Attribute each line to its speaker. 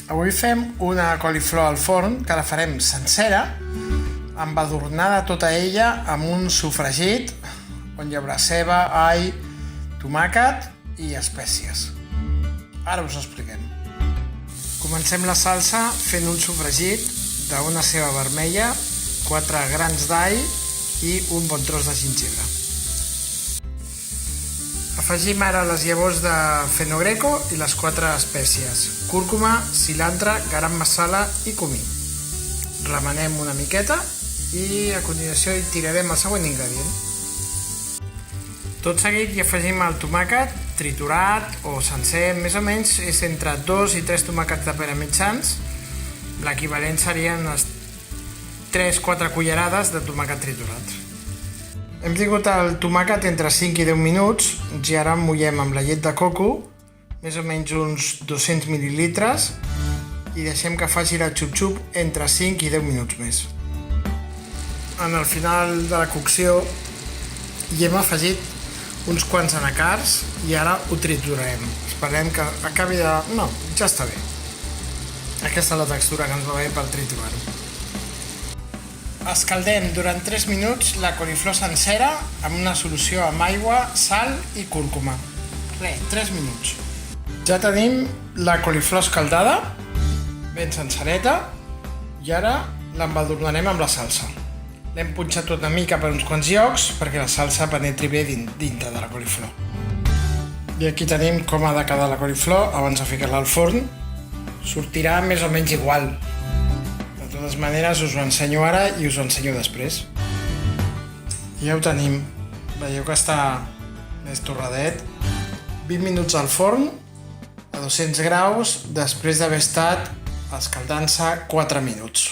Speaker 1: Avui fem una coliflor al forn que la farem sencera, embadurnada tota ella amb un sofregit on hi haurà ceba, all, tomàquet i espècies. Ara us ho expliquem. Comencem la salsa fent un sofregit d'una ceba vermella, 4 grans d'all i un bon tros de gingebre. Afegim ara les llavors de fenogreco i les 4 espècies: cúrcuma, cilantre, garam masala i comí. Remenem una miqueta i a continuació hi tirarem el següent ingredient. Tot seguit hi afegim el tomàquet triturat o sencer, més o menys és entre 2 i 3 tomàquets de pera mitjans. L'equivalent serien unes 3-4 cullerades de tomàquet triturat. Hem tingut el tomàquet entre 5 i 10 minuts i ara mullem amb la llet de coco, més o menys uns 200 mil·lilitres, i deixem que faci el xup-xup entre 5 i 10 minuts més. En el final de la cocció hi hem afegit uns quants anacards i ara ho triturarem. Esperem que acabi de... No, ja està bé. Aquesta és la textura que ens va bé per triturar-ho. Escaldem durant 3 minuts la coliflor sencera amb una solució amb aigua, sal i cúrcuma. 3 minuts. Ja tenim la coliflor escaldada, ben sencereta, i ara l'embadurnarem amb la salsa. L'hem punxat una mica per uns quants llocs perquè la salsa penetri bé dintre de la coliflor. I aquí tenim com ha de quedar la coliflor abans de ficar-la al forn. Sortirà més o menys igual. De totes maneres us ho ensenyo ara i us ho ensenyo després. Ja ho tenim. Veieu que està més torradet. 20 minuts al forn a 200 graus després d'haver estat escaldant-se 4 minuts.